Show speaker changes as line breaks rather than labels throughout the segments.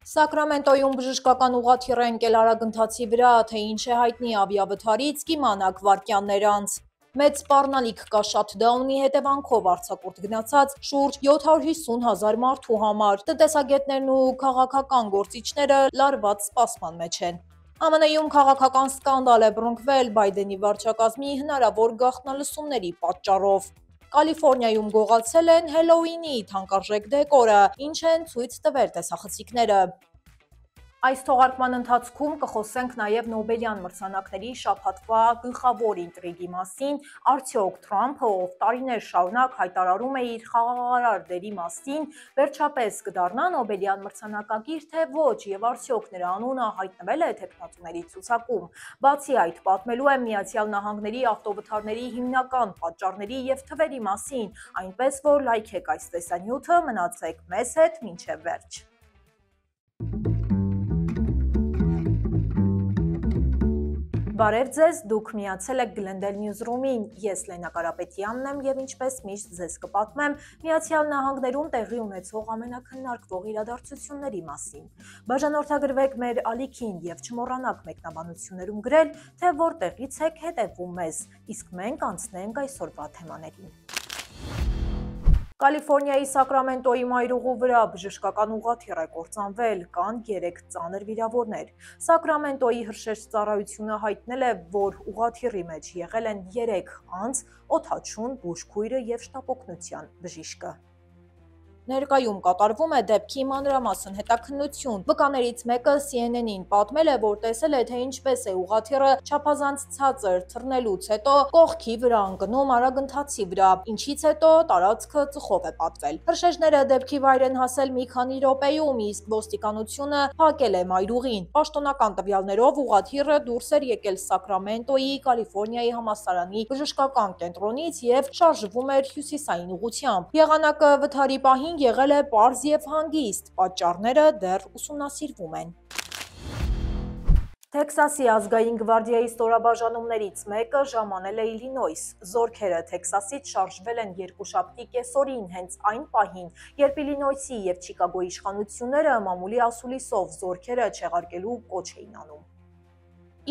Սակրամենտոյում բժշկական ուղղաթիռ է ընկել արագընթացի վրա, թե ինչ է հայտնի ավիավթարից, կիմանաք վայրկյաններ անց։ Մեծ սպառնալիք կա շաթդաունի հետևանքով արձակուրդ գնացած շուրջ 750 000 մարդու համար։ Տնտեսագետներն ու քաղաքական գործիչները լարված սպասման մեջ են։ ԱՄՆ-ում քաղաքական սկանդալ է բռնկվել Բայդենի վարչակազմի հնարավոր գաղտնալսումների պատճառով։ Կալիֆորնիայում գողացել են Հելլոուինի թանկարժեք դեկորը, ինչ են ցույց տվել տեսախցիկները։ Այս թողարկման ընթացքում կխոսենք նաև Նոբելյան մրցանակների շաբաթվա գլխավոր ինտրիգի մասին, արդյոք Թրամփը, ով տարիներ շարունակ հայտարարում է իր խաղաղարար դերի մասին, վերջապես կդառնա Նոբելյան մրցանակակիր, թե ոչ, եւ արդյոք նրա անունը հայտնվել է թեկնածուների ցուցակում։ Բացի այդ, պատմելու եմ Միացյալ Նահանգների ավտովթարների հիմնական պատճառների եւ թվերի մասին, այնպես որ լայքեք այս տեսանյութը, մնացեք մեզ հետ մինչեւ վերջ։ Բարև ձեզ, դուք միացել եք Glendale Newsroom-ին, ես Լենա Կարապետյանն եմ եւ ինչպես միշտ ձեզ կպատմեմ Միացյալ Նահանգներում տեղի ունեցող ամենակննարկվող իրադարձությունների մասին։ Բաժանորդագրվեք մեր ալիքին եւ չմոռանաք մեկնաբանություններում գրել, թե որտեղից եք հետևում մեզ, իսկ մենք անցնենք այսօրվա թեմաներին։ Կալիֆորնիայի Սակրամենտոյի մայրուղու վրա բժշկական ուղղաթիռ է կործանվել, կան 3 ծանր վիրավորներ։ Սակրամենտոյի հրշեջ-ծառայությունը հայտնել է, որ ուղղաթիռի մեջ եղել են 3 անձ՝ օդաչուն, բուժքույրը եւ շտապօգնության բժիշկը։ Ներկայում կատարվում է դեպքի մանրամասն հետաքննություն։ Վկաներից մեկը CNN-ին պատմել է, որ տեսել է, թե ինչպես է ուղղաթիռը չափազանց ցածր թռնելուց հետո կողքի վրա ընկնում արագընթացի վրա, ինչից հետո տարածքը ծխով է պատվել։ Հրշեջները դեպքի վայր են հասել մի քանի րոպեում, իսկ ոստիկանությունը փակել է մայրուղին։ Պաշտոնական տվյալներով ուղղաթիռը դուրս էր եկել Սակրամենտոյի Կալիֆորնիայի համալսարանի բժշկական կենտրոնից եւ շարժվում էր հյուսիսային ուղղությամբ։ Եղանակը վթարի պահին եղել է պարզ եւ հանգիստ, պատճառները դեռ ուսումնասիրվում են։ Թեքսասի ազգային գվարդիայի ստորաբաժանումներից մեկը ժամանել է Իլինոյս։ Զորքերը Թեքսասից շարժվել են երկուշաբթի կեսօրին, հենց այն պահին, երբ Իլինոյսի եւ Չիկագոյի իշխանությունները մամուլի ասուլիսով զորքերը չեղարկելու կոչ էին անում։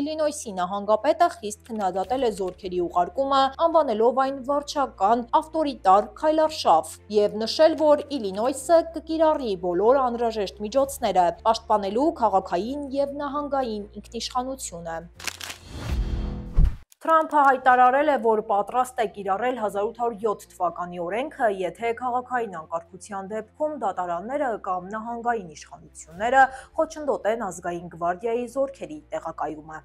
Իլինոյսի նահանգապետը խիստ քննադատել է զորքերի ուղարկումը, անվանելով այն վարչական ավտորիտար քայլարշավ եւ նշել, որ Իլինոյսը կկիրառի բոլոր անհրաժեշտ միջոցները, պաշտպանելու քաղաքային եւ նահանգային ինքնիշխանությունը։ Թրամփը հայտարարել է, որ պատրաստ է կիրառել 1807 թվականի օրենքը, եթե քաղաքային անկարգության դեպքում դատարանները կամ նահանգային իշխանությունները խոչընդոտեն ազգային գվարդիայի զորքերի տեղակայումը։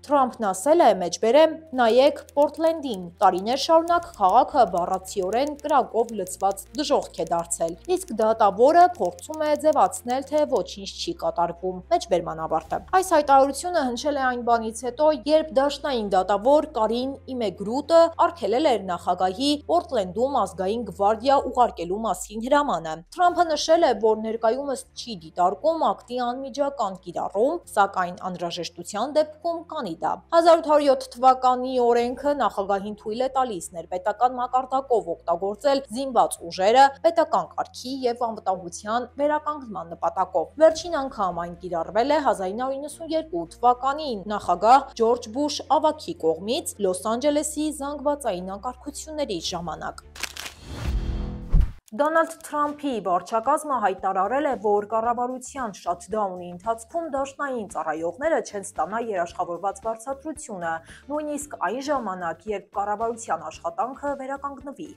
Թրամփն ասել է, մեջբերեմ, նայեք Պորտլենդին, տարիներ շարունակ քաղաքը բառացիորեն կրակով լցված դժոխք է դարձել, իսկ դատավորը փորձում է ձևացնել, թե ոչինչ չի կատարվում, մեջբերման ավարտը։ Այս հայտարարությունը հնչել է այն բանից հետո, երբ դաշնային դատավոր Կարին Իմեգրուտը արգելել էր նախագահի Պորտլենդում ազգային գվարդիա ուղարկելու մասին հրամանը։ Թրամփը նշել է, որ ներկայումս չի դիտարկում ակտի անմիջական կիրառում, սակայն անհրաժեշտության դեպքում կանի դա։ 1807 թվականի օրենքը նախագահին թույլ է տալիս ներպետական մակարդակով օգտագործել զինված ուժերը պետական կարգի եւ անվտանգության վերականգնման նպատակով։ Վերջին անգամ այն կիրառվել է 1992 թվականին նախագահ Ջորջ Բուշ ավագի կողմից Լոս Անջելեսի զանգվածային անկարգությունների ժամանակ։ Դոնալդ Թրամփի վարչակազմը հայտարարել է, որ կառավարության շաթդաունի ընթացքում դաշնային ծառայողները չեն ստանա երաշխավորված վարձատրությունը, նույնիսկ այն ժամանակ, երբ կառավարության աշխատանքը վերականգնվի։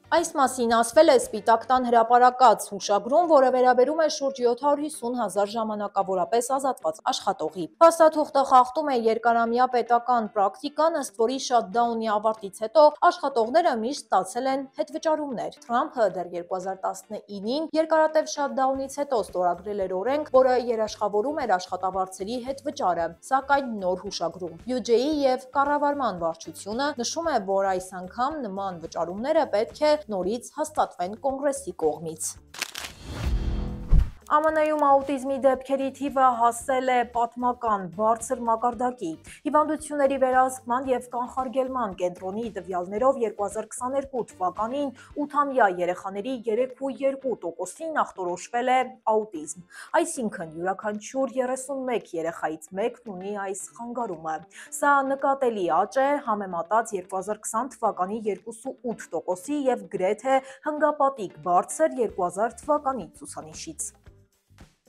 Այս մասին ասվել է Սպիտակ տան հրապարակած հուշագրում, որը վերաբերում է շուրջ 750 000 ժամանակավորապես ազատված աշխատողի։ Փաստաթուղթը խախտում է երկարամյա պետական պրակտիկան, ըստ որի շաթդաունի ավարտից հետո աշխատողները միշտ ստացել են հետվճարումներ։ Թրամփը դեռ 2019-ին երկարատև շաթդաունից հետո ստորագրել էր օրենք, որը երաշխավորում էր աշխատավարձերի հետվճարը, սակայն նոր հուշագրում բյուջեի եւ կառավարման վարչությունը նշում է, որ այս անգամ նման վճարումները պետք է նորից հաստատվեն կոնգրեսի կողմից։ ԱՄՆ-ում աուտիզմի դեպքերի թիվը հասել է պատմական բարձր մակարդակի։ Հիվանդությունների վերահսկման և կանխարգելման կենտրոնի տվյալներով 2022 թվականին 8-ամյա երեխաների 3,2%-ին ախտորոշվել է աուտիզմ, այսինքն յուրաքանչյուր 31 երեխայից մեկն ունի այս խանգարումը։ Սա նկատելի աճ է համեմատած 2020 թվականի 2,8%-ի և գրեթե հնգապատիկ բարձր 2000 թվականի ցուցանիշից։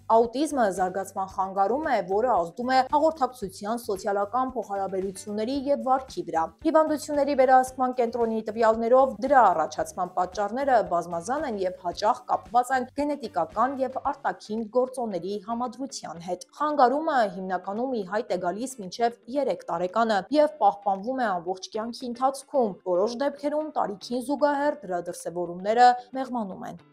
Աուտիզմը զարգացման խանգարում է, որը ազդում է հաղորդակցության, սոցիալական փոխհարաբերությունների և վարքի վրա։ Հիվանդությունների վերահսկման կենտրոնի տվյալներով դրա առաջացման պատճառները բազմազան են և հաճախ կապված են գենետիկական և արտաքին գործոնների համադրության հետ։ Խանգարումը հիմնականում ի հայտ է գալիս մինչև 3 տարեկանը և պահպանվում է ամբողջ կյանքի ընթացքում, որոշ դեպքերում տարիքին զուգահեռ դրա դրսևորումները մեղմանում են։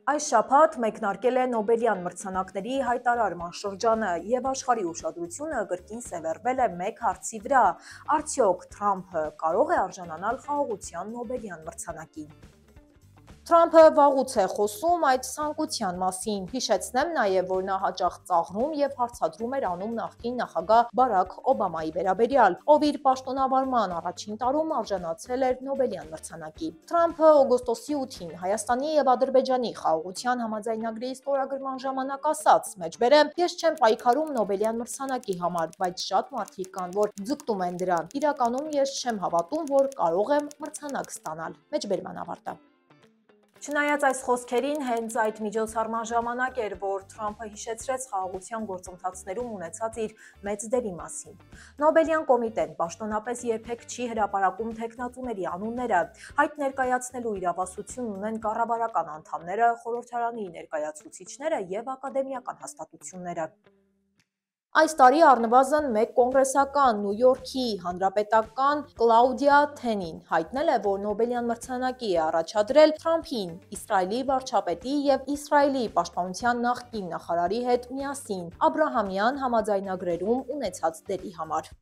Այս շաբաթ մեկնարկել է Նոբելյան մրցանակների հայտարարման շրջանը և աշխարհի ուշադրությունը կրկին սևեռվել է մեկ հարցի վրա՝ արդյոք Թրամփը կարո՞ղ է արժանանալ խաղաղության Նոբելյան մրցանակին։ Թրամփը վաղուց է խոսում այդ ցանկության մասին։ Հիշեցնեմ նաև, որ նա հաճախ ծաղրում և հարձադրում էր անում նախկին նախագահ Բարաք Օբամայի վերաբերյալ, ով իր պաշտոնավարման առաջին տարում արժանացել էր Նոբելյան մրցանակի։ Թրամփը օգոստոսի 8-ին Հայաստանի և Ադրբեջանի խաղաղության համաձայնագրի ստորագրման ժամանակ ասաց. «Մեջբերեմ, ես չեմ պայքարում Նոբելյան մրցանակի համար, բայց շատ մարդիկ կան, որ ձգտում են դրան։ Իրականում ես չեմ հավատում, որ կարող եմ մրցանակ ստանալ»։ Մեջբերման ավարտը։ Չնայած այս խոսքերին, հենց այդ միջոցառման ժամանակ էր, որ Թրամփը հիշեցրեց խաղաղության գործընթացներում ունեցած իր մեծ դերի մասին։ Նոբելյան կոմիտեն պաշտոնապես երբեք չի հրապարակում թեկնածուների անունները, այդ ներկայացնելու իրավասություն ունեն կառավարական անդամները, խորհրդարանի ներկայացուցիչները և ակադեմիական հաստատությունները։ Այս տարի առնվազն մեկ կոնգրեսական Նյու Յորքի հանրապետական Կլաուդիա Թենին հայտնել է, որ Նոբելյան մրցանակի է առաջադրել Թրամփին Իսրայելի վարչապետի և Իսրայելի պաշտպանության նախկին նախարարի հետ միասին Աբրահամյան համաձայնագրերում ունեցած դերի համար։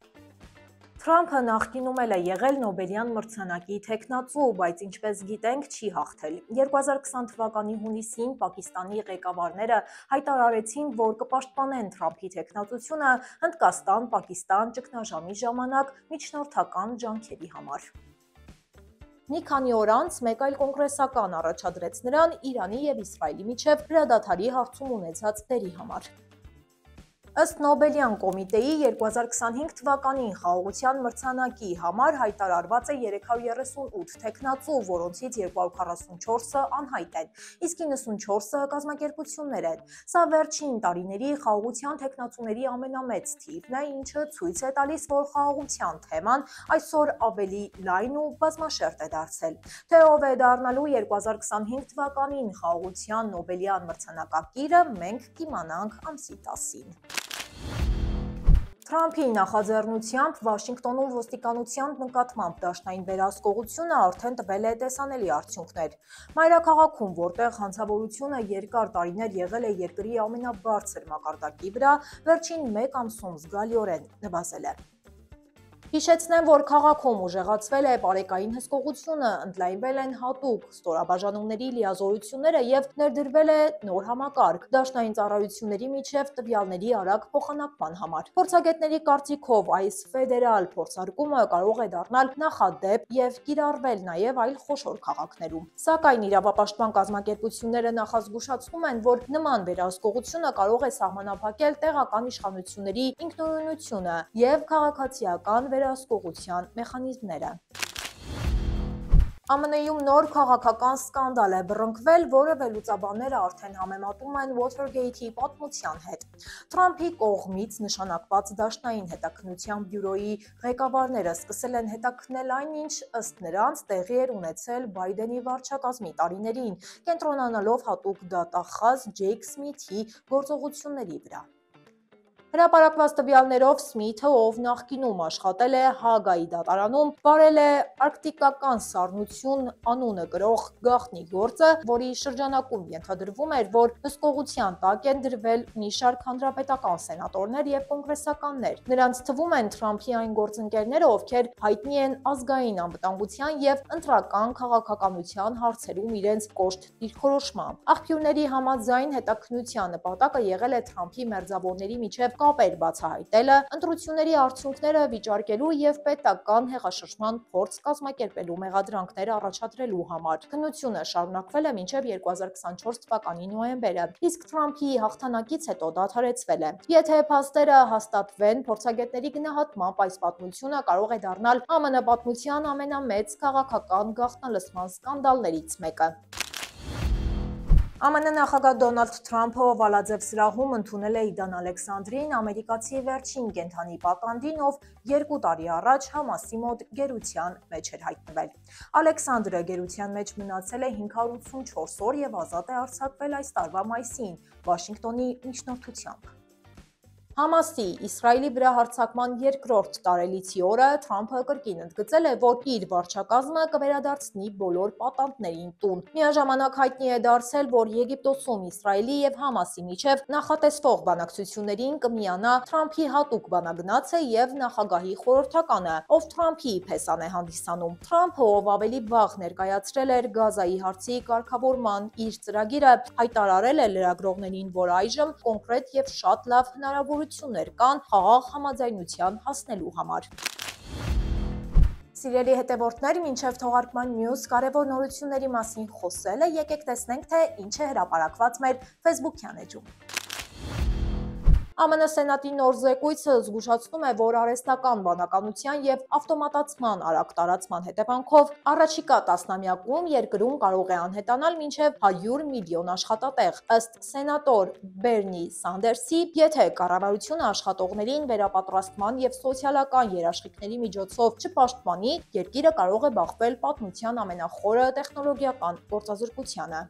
Թրամփը նախկինում էլ է եղել Նոբելյան մրցանակի թեկնածու, բայց ինչպես գիտենք, չի հաղթել։ 2020 թվականի հունիսին Պակիստանի ղեկավարները հայտարարեցին, որ կպաշտպանեն Թրամփի թեկնածությունը Հնդկաստան-Պակիստան ճգնաժամի ժամանակ միջնորդական ջանքերի համար։ Մի քանի օր անց մեկ այլ կոնգրեսական առաջադրեց նրան Իրանի և Իսրայելի միջև հրադադարի հարցում ունեցած դերի համար։ Ըստ Նոբելյան կոմիտեի 2025 թվականին խաղաղության մրցանակի համար հայտարարված է 338 թեկնածու, որոնցից 244-ը անհայտ են, իսկ 94-ը կազմակերպություններ են։ Սա վերջին տարիների խաղաղության թեկնածուների ամենամեծ թիվն է, ինչը ցույց է տալիս, որ խաղաղության թեման այսօր ավելի լայն ու բազմաշերտ է դարձել։ Թե ով է դառնալու 2025 թվականին խաղաղության Նոբելյան մրցանակակիրը, մենք կիմանանք ամսի 10-ին։ Թրամփի նախաձեռնությամբ Վաշինգտոնում ոստիկանության նկատմամբ դաշնային վերահսկողությունը արդեն տվել է տեսանելի արդյունքներ։ Մայրաքաղաքում, որտեղ հանցավորությունը երկար տարիներ եղել է երկրի ամենաբարձր մակարդակի վրա, վերջին մեկ ամսում զգալիորեն նվազել է։ Հիշեցնեմ, որ քաղաքում ուժեղացվել է պարեկային հսկողությունը, ընդլայնվել են հատուկ ստորաբաժանումների լիազորությունները և ներդրվել է նոր համակարգ դաշնային ծառայությունների միջև տվյալների արագ փոխանակման համար։ Փորձագետների կարծիքով այս ֆեդերալ փորձարկումը կարող է դառնալ նախադեպ և կիրառվել նաև այլ խոշոր քաղաքներում։ Սակայն իրավապաշտպան կազմակերպությունները նախազգուշացնում են, որ նման վերահսկողությունը կարող է սահմանափակել տեղական իշխանությունների ինքնուրույնությունը և քաղաքացիական վերահսկողության մեխանիզմները։ ԱՄՆ-ում նոր քաղաքական սկանդալ է բռնկվել, որը վերլուծաբանները արդեն համեմատում են Watergate-ի պատմության հետ։ Թրամփի կողմից նշանակված դաշնային հետաքննության բյուրոյի ղեկավարները սկսել են հետաքննել այն, ինչ ըստ նրանց տեղի էր ունեցել Բայդենի վարչակազմի տարիներին, կենտրոնանալով հատուկ դատախազ Ջեյք Սմիթի գործողությունների վրա։ Հրապարակված տվյալներով Սմիթը, ով նախկինում աշխատել է Հագայի դատարանում, վարել է արկտիկական սառնություն անունը կրող գաղտնի գործը, որի շրջանակում ենթադրվում էր, որ հսկողության տակ են դրվել մի շարք հանրապետական սենատորներ եւ կոնգրեսականներ։ Նրանց թվում են Թրամփի այն գործընկերները, ովքեր հայտնի են ազգային անվտանգության եւ ընտրական քաղաքականության հարցերում իրենց կոշտ դիրքորոշմամբ։ Աղբյուրների համաձայն հետաքննության նպատակը եղել է Թրամփի մերձավորների միջև կապեր բացահայտելը, ընտրությունների արդյունքները վիճարկելու եւ պետական հեղաշրջման փորձ կազմակերպելու մեղադրանքներ առաջադրելու համար։ Քննությունը շարունակվել է մինչև 2024 թվականի նոյեմբերը, իսկ Թրամփի հաղթանակից հետո դադարեցվել է։ Եթե փաստերը հաստատվեն, փորձագետների գնահատմամբ այս պատմությունը կարող է դառնալ ԱՄՆ պատմության ամենամեծ քաղաքական գաղտնալսման սկանդալներից մեկը։ ԱՄՆ նախագահ Դոնալդ Թրամփը Վալաձև սրահում ընդունել է Իդան Ալեքսանդրին, ամերիկացի վերջին կենդանի պատանդին, ով 2 տարի առաջ Համասի մոտ գերության մեջ էր հայտնվել։ Ալեքսանդրը գերության մեջ մնացել է 584 օր եւ ազատ է արձակվել այս տարվա մայիսին Վաշինգտոնի միջնորդությամբ։ Համասի Իսրայելի վրա հարձակման երկրորդ տարելիցի օրը Թրամփը կրկին ընդգծել է, որ իր վարչակազմը կվերադարձնի բոլոր պատանդներին տուն։ Միաժամանակ հայտնի է դարձել, որ Եգիպտոսում Իսրայելի եւ Համասի միջև նախատեսվող բանակցություններին կմիանա Թրամփի հատուկ բանագնացը եւ նախագահի խորհրդականը, ով Թրամփի փեսան է հանդիսանում։ Թրամփը, ով ավելի վաղ ներկայացրել էր Գազայի հարցի կարգավորման իր ծրագիրը, հայտարարել է լրագրողներին, որ այժմ կոնկրետ եւ շատ լավ հնարավորություններ կան խաղաղ համաձայնության հասնելու համար։ Սիրելի հետևորդներ, մինչև թողարկման մյուս կարևոր նորությունների մասին խոսելը, եկեք տեսնենք, թե ինչ է հրապարակված մեր Facebook-յան էջում։ ԱՄՆ Սենատի նոր զեկույցը զգուշացնում է, որ արհեստական բանականության եւ ավտոմատացման արագ տարածման հետևանքով առաջիկա տասնամյակում երկրում կարող է անհետանալ մինչև 100 միլիոն աշխատատեղ։ Ըստ սենատոր Բերնի Սանդերսի, եթե կառավարությունը աշխատողներին վերապատրաստման եւ սոցիալական երաշխիքների միջոցով չպաշտպանի, երկիրը կարող է բախվել պատմության ամենախորը տեխնոլոգիական գործազրկությանը։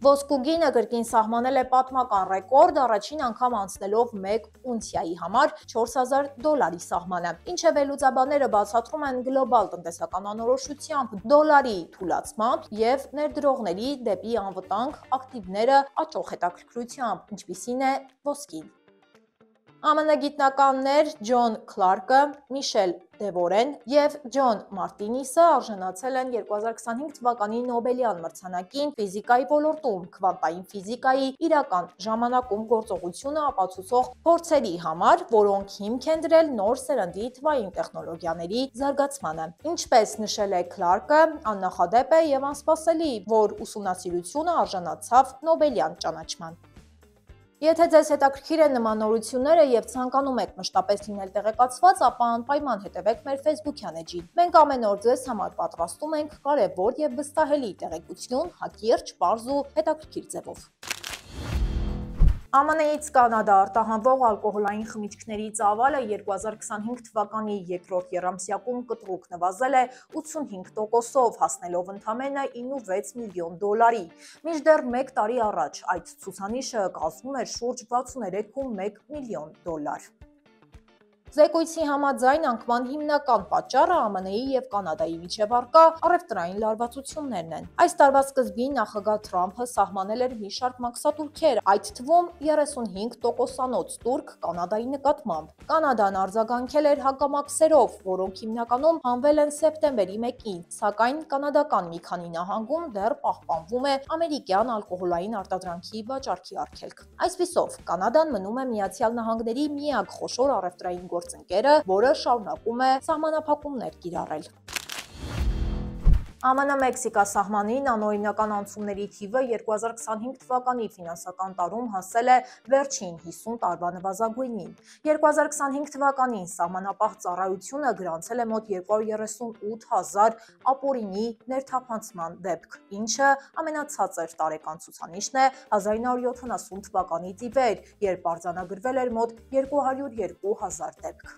Ոսկու գինը կրկին սահմանել է պատմական ռեկորդ, առաջին անգամ անցնելով 1 ունցիայի համար $4000 սահմանը, ինչը վերլուծաբանները բացատրում են գլոբալ տնտեսական անորոշությամբ, դոլարի թուլացմամբ եւ ներդրողների դեպի անվտանգ ակտիվները աճող հետաքրքրությամբ, ինչպիսին է ոսկին։ ԱՄՆ գիտնականներ Ջոն Քլարկը, Միշել Դևորեն եւ Ջոն Մարտինիսը արժանացել են 2025 թվականի Նոբելյան մրցանակին ֆիզիկայի ոլորտում քվանտային ֆիզիկայի իրական ժամանակում գործողությունը ապացուցող փորձերի համար, որոնք հիմք են դրել նոր սերնդի թվային տեխնոլոգիաների զարգացմանը։ Ինչպես նշել է Քլարկը, աննախադեպ է եւ անսպասելի, որ ուսումնասիրությունը արժանացավ Նոբելյան ճանաչման։ Եթե ձեզ հետաքրքիր են նման նորությունները եւ ցանկանում եք մշտապես լինել տեղեկացված, ապա անպայման հետևեք մեր Facebook-յան էջին։ Մենք ամեն օր ձեզ համար պատրաստում ենք կարևոր եւ վստահելի տեղեկություն հակիրճ, պարզ ու հետաքրքիր ձևով։ ԱՄՆ-ից Կանադա արտահանվող ալկոհոլային խմիչքների ծավալը 2025 թվականի երկրորդ եռամսյակում կտրուկ նվազել է 85%-ով, հասնելով ընդամենը 9.6 միլիոն դոլարի։ Մինչդեռ 1 տարի առաջ այդ ցուցանիշը կազմում էր շուրջ 63.1 միլիոն դոլար։ Զեկույցի համաձայն անկման հիմնական պատճառը ԱՄՆ-ի եւ Կանադայի միջև առկա առևտրային լարվածություններն են։ Այս տարվա սկզբին նախագահ Թրամփը սահմանել էր մի շարք մաքսատուրքեր, այդ թվում 35%-անոց տուրք Կանադայի նկատմամբ։ Կանադան արձագանքել էր հակամաքսերով, որոնք հիմնականում հանվել են սեպտեմբերի 1-ին, սակայն կանադական մի քանի նահանգում դեռ պահպանվում է ամերիկյան ալկոհոլային արտադրանքի վաճառքի արգելք։ Այսպիսով, Կանադան մնում է Միացյալ Նահանգների միակ խոշոր առևտրային գործընկերը, որը շարունակում է սահմանափակումներ կիրառել։ ԱՄՆ-Մեքսիկա սահմանին անօրինական անցումների թիվը 2025 թվականի ֆինանսական տարում հասել է վերջին 50 տարվա նվազագույնին։ 2025 թվականին սահմանապահ ծառայությունը գրանցել է մոտ 238,000 ապօրինի ներթափանցման դեպք, ինչը ամենացածր տարեկան ցուցանիշն է 1970 թվականից ի վեր, երբ արձանագրվել էր մոտ 202,000 դեպք։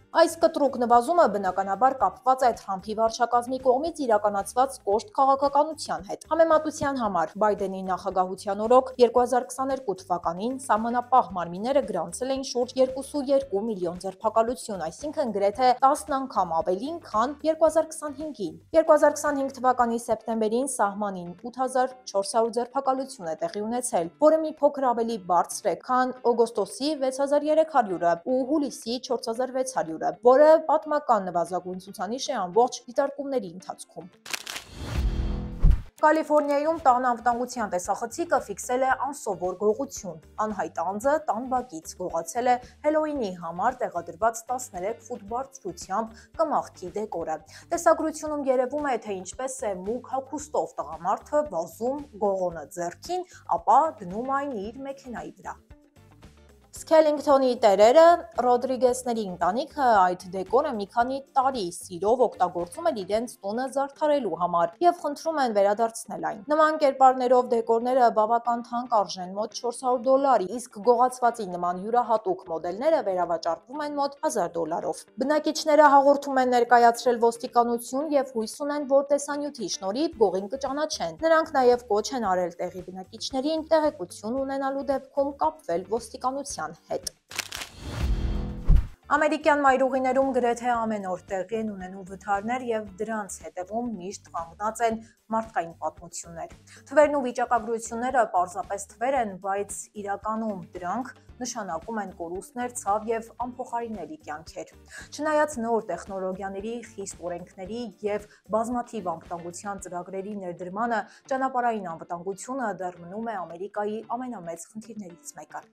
Այս կտրուկ նվազումը բնականաբար կապված է Թրամփի վարչակազմի կողմից իրականացված կոշտ քաղաքականության հետ։ Համեմատության համար Բայդենի նախագահության օրոք 2022 թվականին սահմանապահ մարմինները գրանցել էին շուրջ 2.2 միլիոն ձերբակալություն, այսինքն գրեթե 10 անգամ ավելին, քան 2025-ին։ 2025 թվականի սեպտեմբերին սահմանին 8400 ձերբակալություն է տեղի ունեցել, որը մի փոքր ավելի բարձր է, քան օգոստոսի 6300-ը ու հուլիսի 4600-ը, որը պատմական նվազագույն ցուցանիշ է ամբողջ դիտարկումների ընթացքում։ Կալիֆոռնիայում տան անվտանգության տեսախցիկը ֆիքսել է անսովոր գողություն։ Անհայտ անձը տան բակից գողացել է Հելոուինի համար տեղադրված 13 ֆուտ բարձրությամբ կմախքի դեկորը։ Տեսագրությունում երևում է, թե ինչպես է մուգ հագուստով տղամարդը վազում գողոնը ձեռքին, ապա դնում այն իր մեքենայի վրա։ Սքելինգթոնի տերերը Ռոդրիգեսների ընտանիքը այդ դեկորը մի քանի տարի սիրով օգտագործում են իրենց տունը զարդարելու համար եւ խնդրում են վերադարձնել այն։ Նման կերպարներով դեկորները բավական թանկ արժեն մոտ $400, իսկ գողացվածի նման յուրահատուկ մոդելները վերավաճառվում են մոտ $1000-ով։ Բնակիչները հաղորդում են ներկայացրել ոստիկանություն եւ հույս ունեն, որ տեսանյութի շնորհիվ գողին կճանաչեն։ Նրանք նաեւ կոչ են արել տեղի բնակիչներին տեղեկություն ունենալու դեպքում կապվել ոստիկանության հետ։ Ամերիկյան մայրուղիներում գրեթե ամեն օր տեղի են ունենում վթարներ եւ դրանց հետևում միշտ կանգնած են մարդկային պատմություններ։ Թվերն ու վիճակագրությունները պարզապես թվեր են, բայց իրականում դրանք նշանակում են կորուստներ, ցավ եւ անփոխարինելի կյանքեր։ Չնայած նոր տեխնոլոգիաների, խիստ օրենքների եւ բազմաթիվ անվտանգության ծրագրերի ներդրմանը, ճանապարհային անվտանգությունը դեռ մնում է Ամերիկայի ամենամեծ խնդիրներից մեկը։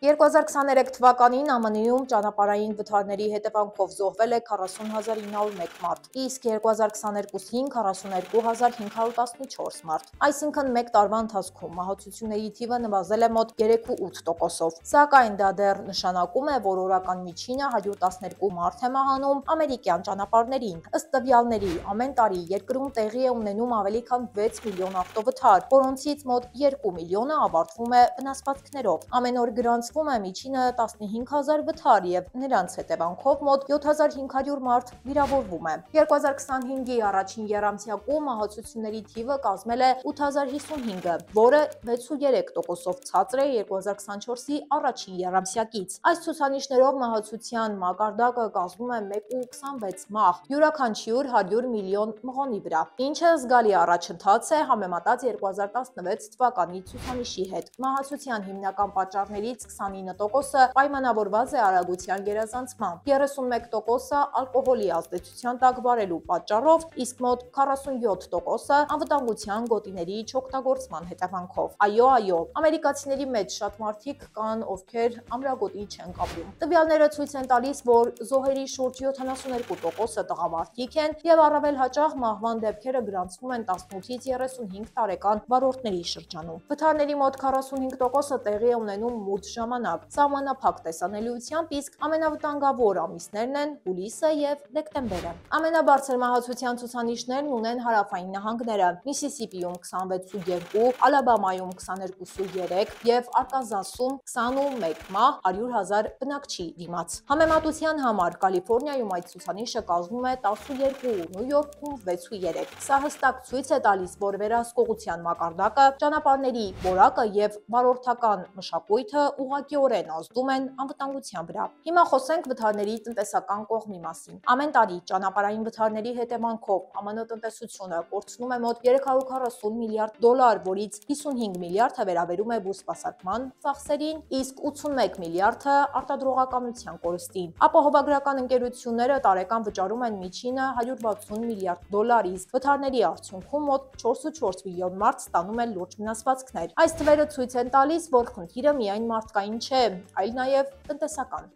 2023 թվականին ԱՄՆ-ում ճանապարհային վթարների հետևանքով զոհվել է 40901 մարդ, իսկ 2022-ին 42514 մարդ։ Այսինքն մեկ տարվա ընթացքում մահացությունների թիվը նվազել է մոտ 3.8%-ով։ Սակայն դա դեռ նշանակում է, որ օրական միջինը 112 մարդ է մահանում ամերիկյան ճանապարհներին։ Ըստ տվյալների, ամեն տարի երկրում տեղի է ունենում ավելի քան 6 միլիոն ավտովթար, որոնցից մոտ 2 միլիոնը ավարտվում է վնասվածքներով։ Ամեն օր գրանցվում է միջինը 15000 վթար եւ նրանց հետևանքով մոտ 7500 մարդ վիրավորվում է։ 2025-ի առաջին եռամսյակում մահացությունների թիվը կազմել է 8055-ը, որը 6.3%-ով ցածր է 2024-ի առաջին եռամսյակից։ Այս ցուցանիշներով մահացության մակարդակը կազմում է 1.26 մահ յուրաքանչյուր 100 միլիոն մղոնի վրա, ինչը զգալի առաջընթաց է համեմատած 2016 թվականի ցուցանիշի հետ։ Մահացության հիմնական պատճառներից 29%-ը պայմանավորված է արագության գերազանցմամբ, 31%-ը ալկոհոլի ազդեցության տակ վարելու պատճառով, իսկ մոտ 47%-ը անվտանգության գոտիների չօգտագործման հետևանքով։ Այո, ամերիկացիների մեջ շատ մարդիկ կան, ովքեր ամրագոտի չեն կապում։ Տվյալները ցույց են տալիս, որ զոհերի շուրջ 72%-ը տղամարդիկ են եւ առավել հաճախ մահվան դեպքերը գրանցվում են 18-ից 35 տարեկան վարորդների շրջանում։ Վթարների մոտ 45%-ը տեղի է ունենում մութ ժամանակ, սահմանափակ տեսանելիությամբ, իսկ ամենավտանգավոր ամիսներն են հուլիսը եւ դեկտեմբերը։ Ամենաբարձր մահացության ցուցանիշներն ունեն հարավային նահանգները՝ Միսիսիպիում 26.2, Ալաբամայում 22.3 եւ Արկանզասում 21 մահ 100,000 բնակչի դիմաց։ Համեմատության համար Կալիֆոռնիայում այդ ցուցանիշը կազմում է 12, Նյու Յորքում 6.3։ Սա հստակ ցույց է տալիս, որ վերահսկողության մակարդակը, ճանապարհների որակը եւ վարորդական մշակույթը ուղղակիորեն ազդում են անվտանգության վրա։ Հիմա խոսենք վթարների տնտեսական կողմի մասին։ Ամեն տարի ճանապարհային վթարների հետևանքով ԱՄՆ տնտեսությունը կորցնում է մոտ 340 միլիարդ դոլար, որից 55 միլիարդը վերաբերում է բուսպասարկման ծախսերին, իսկ 81 միլիարդը արտադրողականության կորստին։ Ապահովագրական ընկերությունները տարեկան վճարում են միջինը 160 միլիարդ դոլար, իսկ վթարների արդյունքում մոտ 4.4 միլիոն մարդ ստանում են լուրջ վնասվածքներ։ Այս թվերը ցույց են տալիս, որ խնդիրը միայն մարդկային չէ, այլ նաև տնտեսական։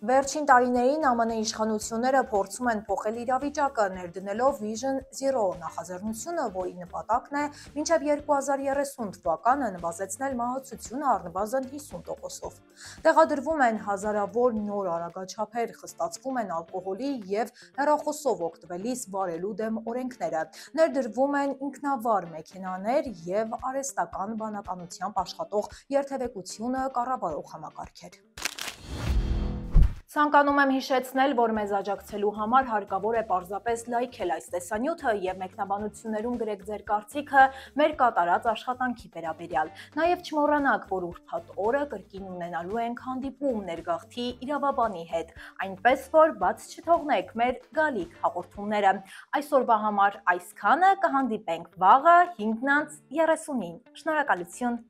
Վերջին տարիներին ԱՄՆ իշխանությունները փորձում են փոխել իրավիճակը, ներդնելով Vision Zero նախաձեռնությունը, որի նպատակն է մինչև 2030 թվականը նվազեցնել մահացությունը առնվազն 50%-ով։ Տեղադրվում են հազարավոր նոր արագաչափեր, խստացվում են ալկոհոլի եւ հեռախոսով օգտվելիս վարելու դեմ օրենքները, ներդրվում են ինքնավար մեքենաներ եւ արհեստական բանականությամբ աշխատող երթևեկությունը կառավարող համակարգեր։ Ցանկանում եմ հիշեցնել, որ մեզ աջակցելու համար հարկավոր է պարզապես լայքել այս տեսանյութը եւ մեկնաբանություններում գրեք ձեր կարծիքը մեր կատարած աշխատանքի վերաբերյալ։ Նաեւ չմոռանաք, որ ուրբաթ օրը կրկին ունենալու ենք հանդիպում ներգաղթի իրավաբանի հետ, այնպես որ բաց չթողնեք մեր գալիք հաղորդումները։ Այսօրվա համար այսքանը, կհանդիպենք վաղը 5:30-ին։ Շնորհակալություն։